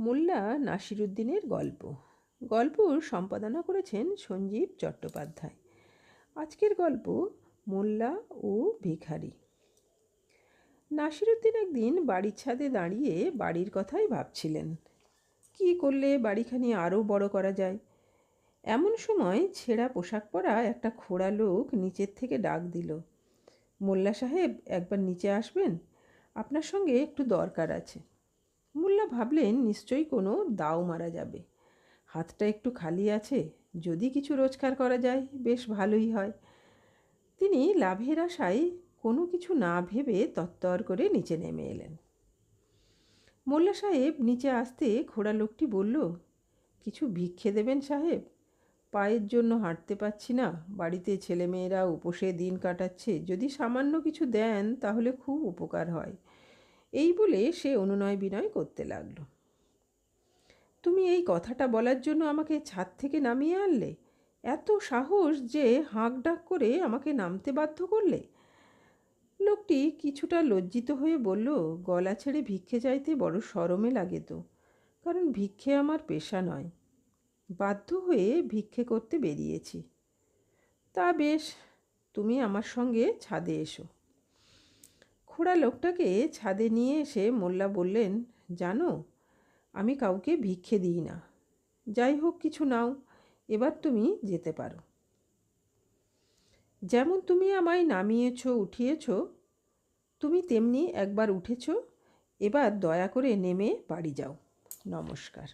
মোল্লা নাসিরুদ্দিনের গল্প। গল্প সম্পাদনা করেছেন সঞ্জীব চট্টোপাধ্যায়। আজকের গল্প মোল্লা ও ভিখারি। নাসিরুদ্দিন একদিন বাড়ির ছাদে দাঁড়িয়ে বাড়ির কথাই ভাবছিলেন। কি করলে বাড়িখানি আরও বড় করা যায়। এমন সময় ছেঁড়া পোশাক পরা একটা খোড়া লোক নিচের থেকে ডাক দিল, মোল্লা সাহেব, একবার নিচে আসবেন, আপনার সঙ্গে একটু দরকার আছে। মোল্লা ভাবলেন নিশ্চয়ই কোনো দাও মারা যাবে। হাতটা একটু খালি আছে, যদি কিছু রোজগার করা যায় বেশ ভালোই হয়। তিনি লাভের আশায় কোনো কিছু না ভেবে তত্তর করে নিচে নেমে এলেন। মোল্লা সাহেব নিচে আসতে খোড়া লোকটি বলল, কিছু ভিক্ষে দেবেন সাহেব? পায়ের জন্য হাঁটতে পারছি না, বাড়িতে ছেলেমেয়েরা উপসে দিন কাটাচ্ছে, যদি সামান্য কিছু দেন তাহলে খুব উপকার হয়। এই বলে সে অনুনয় বিনয় করতে লাগলো। তুমি এই কথাটা বলার জন্য আমাকে ছাদ থেকে নামিয়ে আনলে? এত সাহস যে হাঁক ডাক করে আমাকে নামতে বাধ্য করলে? লোকটি কিছুটা লজ্জিত হয়ে বলল, গলা ছেড়ে ভিক্ষে চাইতে বড় শরমে লাগে তো, কারণ ভিক্ষে আমার পেশা নয়। বাধ্য হয়ে ভিক্ষে করতে বেরিয়েছি। তা বেশ, তুমি আমার সঙ্গে ছাদে এসো। খোড়া লোকটাকে ছাদে নিয়ে এসে মোল্লা বললেন, জানো, আমি কাউকে ভিক্ষে দিই না। যাই হোক, কিছু নাও, এবার তুমি যেতে পারো। যেমন তুমি আমায় নামিয়েছ উঠিয়েছ, তুমি তেমনি একবার উঠেছ, এবার দয়া করে নেমে বাড়ি যাও। নমস্কার।